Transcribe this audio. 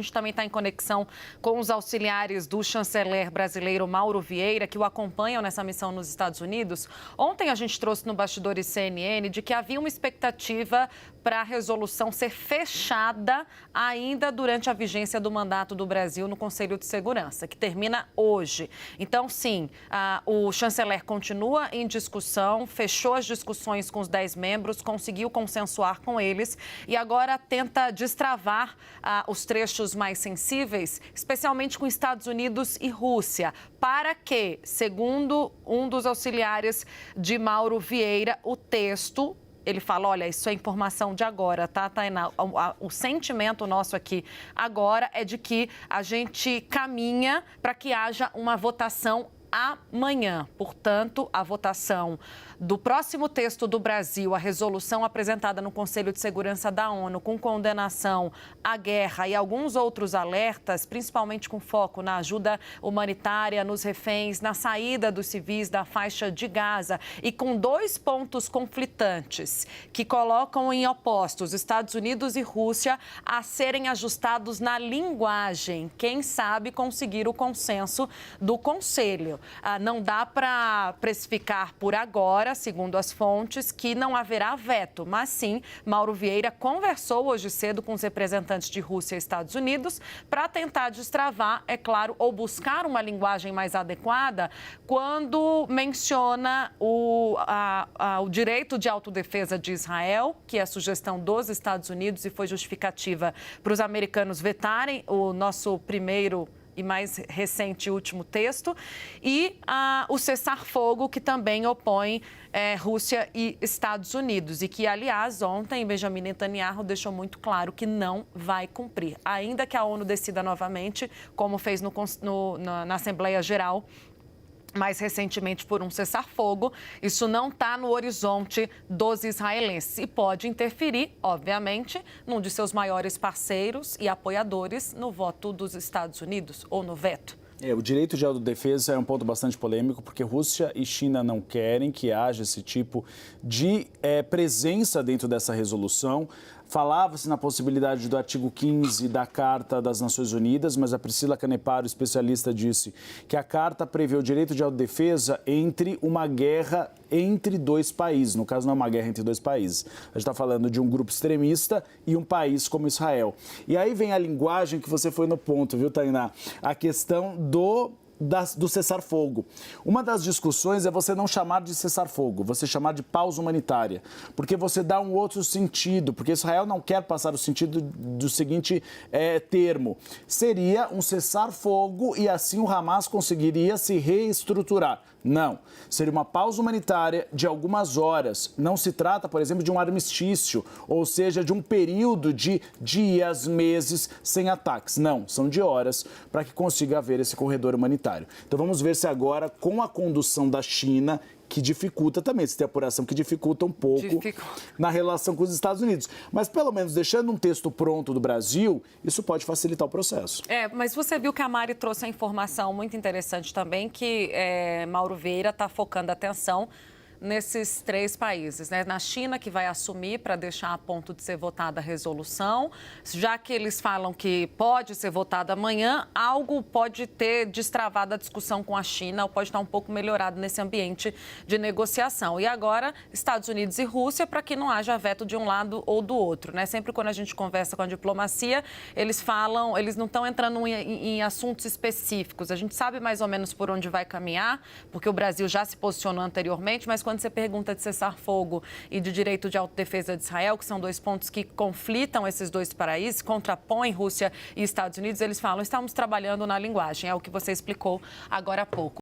A gente também está em conexão com os auxiliares do chanceler brasileiro Mauro Vieira, que o acompanham nessa missão nos Estados Unidos. Ontem a gente trouxe no Bastidores CNN de que havia uma expectativa para a resolução ser fechada ainda durante a vigência do mandato do Brasil no Conselho de Segurança, que termina hoje. Então, sim, o chanceler continua em discussão, fechou as discussões com os 10 membros, conseguiu consensuar com eles e agora tenta destravar os trechos mais sensíveis, especialmente com Estados Unidos e Rússia, para que, segundo um dos auxiliares de Mauro Vieira, o texto... Ele fala, olha, isso é informação de agora, tá, Tainá? O sentimento nosso aqui agora é de que a gente caminha para que haja uma votação amanhã. Portanto, a votação do próximo texto do Brasil, a resolução apresentada no Conselho de Segurança da ONU, com condenação à guerra e alguns outros alertas, principalmente com foco na ajuda humanitária, nos reféns, na saída dos civis da faixa de Gaza e com 2 pontos conflitantes que colocam em opostos Estados Unidos e Rússia a serem ajustados na linguagem. Quem sabe conseguir o consenso do Conselho. Não dá para precificar por agora, segundo as fontes, que não haverá veto, mas sim, Mauro Vieira conversou hoje cedo com os representantes de Rússia e Estados Unidos para tentar destravar, é claro, ou buscar uma linguagem mais adequada quando menciona o direito de autodefesa de Israel, que é a sugestão dos Estados Unidos e foi justificativa para os americanos vetarem o nosso primeiro e mais recente e último texto, e o cessar-fogo, que também opõe Rússia e Estados Unidos, e que, aliás, ontem Benjamin Netanyahu deixou muito claro que não vai cumprir, ainda que a ONU decida novamente, como fez na Assembleia Geral, mais recentemente por um cessar-fogo. Isso não está no horizonte dos israelenses e pode interferir, obviamente, num de seus maiores parceiros e apoiadores no voto dos Estados Unidos ou no veto. O direito de autodefesa é um ponto bastante polêmico, porque Rússia e China não querem que haja esse tipo de presença dentro dessa resolução. Falava-se na possibilidade do artigo 15 da Carta das Nações Unidas, mas a Priscila Caneparo, especialista, disse que a Carta prevê o direito de autodefesa entre uma guerra entre 2 países. No caso, não é uma guerra entre 2 países. A gente está falando de um grupo extremista e um país como Israel. E aí vem a linguagem que você foi no ponto, viu, Tainá? A questão do cessar-fogo. Uma das discussões é você não chamar de cessar-fogo, você chamar de pausa humanitária, porque você dá um outro sentido, porque Israel não quer passar o sentido do seguinte termo. Seria um cessar-fogo e assim o Hamas conseguiria se reestruturar. Não. Seria uma pausa humanitária de algumas horas. Não se trata, por exemplo, de um armistício, ou seja, de um período de dias, meses sem ataques. Não, são de horas para que consiga haver esse corredor humanitário. Então vamos ver se agora, com a condução da China, que dificulta também, se tem apuração que dificulta um pouco na relação com os Estados Unidos. Mas, pelo menos, deixando um texto pronto do Brasil, isso pode facilitar o processo. Mas você viu que a Mari trouxe a informação muito interessante também, que Mauro Vieira está focando a atenção nesses 3 países, né? Na China, que vai assumir para deixar a ponto de ser votada a resolução, já que eles falam que pode ser votada amanhã, algo pode ter destravado a discussão com a China ou pode estar um pouco melhorado nesse ambiente de negociação. E agora, Estados Unidos e Rússia, para que não haja veto de um lado ou do outro, né? Sempre quando a gente conversa com a diplomacia, eles não estão entrando em assuntos específicos. A gente sabe mais ou menos por onde vai caminhar, porque o Brasil já se posicionou anteriormente, mas quando você pergunta de cessar-fogo e de direito de autodefesa de Israel, que são 2 pontos que conflitam esses 2 países, contrapõem Rússia e Estados Unidos, eles falam, estamos trabalhando na linguagem, é o que você explicou agora há pouco.